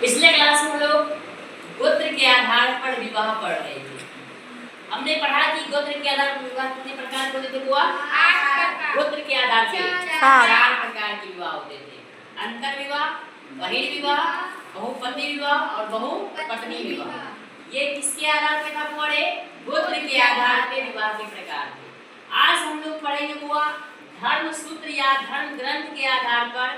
पिछले क्लास में हम लोग गोत्र के आधार पर विवाह पढ़ रहे थे। हमने पढ़ा कि गोत्र के आधार पर विवाह कितने प्रकार के होते थे बुआ? 8 प्रकार। गोत्र के आधार से 4 प्रकार के विवाह होते थे। अंतर विवाह, बहिर विवाह, बहुपति विवाह और बहुपत्नी विवाह। ये किसके आधार पे था पढ़े? गोत्र के आधार पे विवाह के प्रकार थे। आज हम लोग पढ़ेंगे बुआ धर्म सूत्र या धर्म ग्रंथ के आधार पर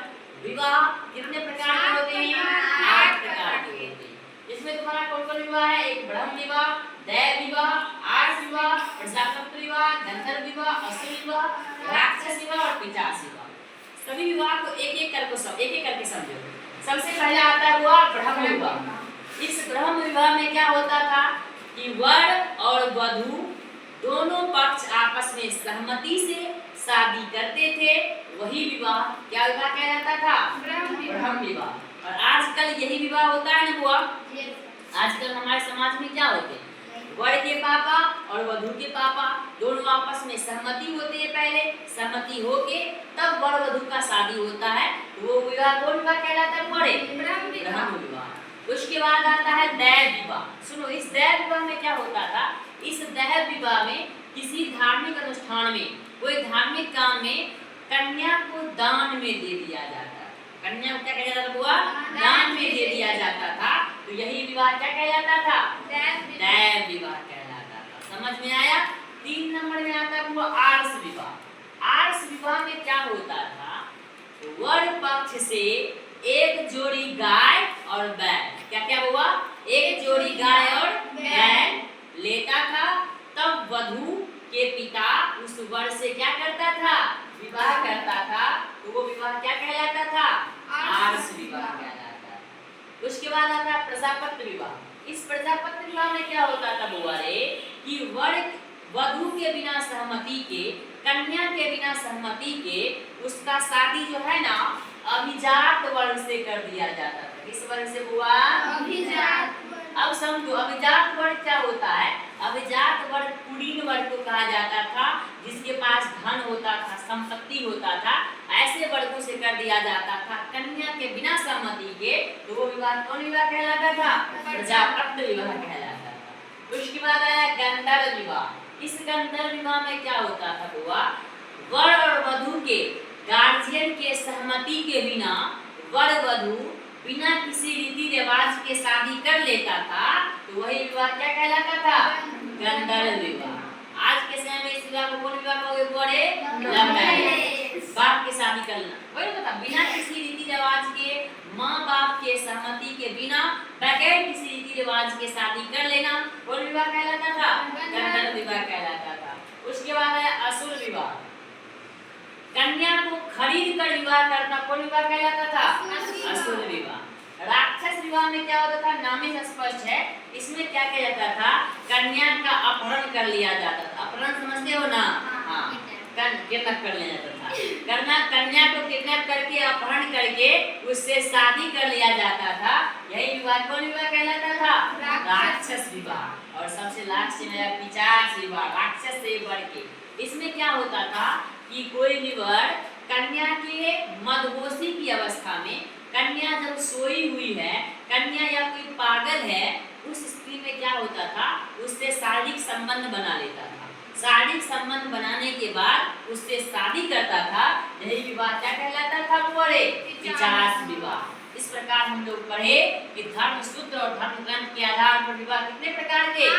विवाह कितने प्रकार के होते हैं? 8 प्रकार के होते हैं। इसमें तुम्हारा कौन कौन विवाह है? एक ब्रह्म विवाह, दैव विवाह, आर्ष विवाह, प्रजापति विवाह, गंधर्व विवाह, असुर विवाह, राक्षस विवाह और पिशाच विवाह। सभी विवाह को एक एक करके समझो। सबसे पहले आता है हुआ ब्रह्म विवाह। इस ब्रह्म विवाह में क्या होता था कि वर और वधू दोनों पक्ष आपस में सहमति से शादी करते थे, वही विवाह क्या विवाह कहलाता था? ब्रह्म विवाह। और आजकल यही विवाह होता है ना बुआ? आजकल हमारे समाज में क्या होते हैं? वर के पापा और वधू के पापा दोनों आपस में सहमति होते हैं, पहले सहमति होके तब वर वधू का शादी होता है, वो विवाह कौन विवाह कहलाता है? ब्रह्म विवाह। उसके बाद आता है दैव विवाह। सुनो, इस दैव विवाह में क्या होता था? इस दैव विवाह में किसी धार्मिक अनुष्ठान में, कोई धार्मिक काम में कन्या को दान में दे दिया जाता था। कन्या को क्या कहा जाता था बुआ? दान में दे दिया जाता था। तो यही विवाह क्या कहलाता था? दैव विवाह कहलाता था। समझ में आया? 3 नंबर में आता है बुआ आर्ष विवाह। आर्ष विवाह में क्या होता था? वर पक्ष से एक जोड़ी गाय और बैल, क्या क्या हुआ? एक जोड़ी गाय और बैल लेता था, तब वधू के पिता उस वर से क्या करता था? विवाह करता था। तो वो विवाह क्या कहलाता था? आर्ष विवाह कहलाता था। उसके बाद आता है प्रजापति विवाह। इस प्रजापति विवाह में क्या होता था बुआ रे कि वर वधू के बिना सहमति के, कन्या के बिना सहमति के उसका शादी जो है ना अभिजात वर्ग से कर दिया जाता था। किस वर्ग से बुआ? अभिजात। अब समझो अभिजात वर्ग क्या होता है? अभिजात वर्ग कुलीन वर्ग को कहा जाता था, जिसके पास धन होता था, संपत्ति होता था, ऐसे वर्गों से कर दिया जाता था कन्या के बिना सहमति के। तो वो विवाह कौन विवाह कहलाता था? प्रजापति विवाह कहलाता था। उसके बाद आया गंधर्व विवाह। इस गंधर्व विवाह में क्या होता था बुआ? वर और वधू के गार्जियन के सहमति के बिना वर वधू बिना किसी रीति रिवाज के शादी कर लेता था, तो वही विवाह क्या कहलाता था? गंधर्व विवाह। आज के समय में इस विवाह को कौन विवाह कहोगे? बड़े बाप के शादी करना, वही बता, बिना किसी रीति रिवाज के, माँ बाप के सहमति के बिना बगैर किसी रीति रिवाज के शादी कर लेना कौन विवाह कहलाता था? गंधर्व विवाह कहलाता था। उसके बाद है असुर विवाह। कन्या को खरीद कर विवाह करना कौन विवाह कहलाता था? असुर विवाह। राक्षस विवाह में क्या होता था? नाम ही स्पष्ट है। इसमें क्या किया जाता था? कन्या का अपहरण कर लिया जाता था। अपहरण समझते हो ना? हाँ, किडनैप कर लिया जाता था। कन्या को किडनैप करके अपहरण करके उससे शादी कर लिया जाता था। यही विवाह कौन विवाह कहलाता था? राक्षस विवाह। और सबसे लास्ट में पिशाच विवाह, राक्षस से बढ़ के। इसमें क्या होता था कि कोई भी वर कन्या के मदहोशी की अवस्था में, कन्या जब सोई हुई है, कन्या या कोई पागल है, उस स्थिति में क्या होता था? उससे शारीरिक संबंध बना लेता था। शारीरिक संबंध बनाने के बाद उससे शादी करता था। यही विवाह क्या कहलाता था? बोले पिशाच विवाह। इस प्रकार हम लोग पढ़े कि धर्म सूत्र और धर्म ग्रंथ के आधार पर विवाह कितने प्रकार के?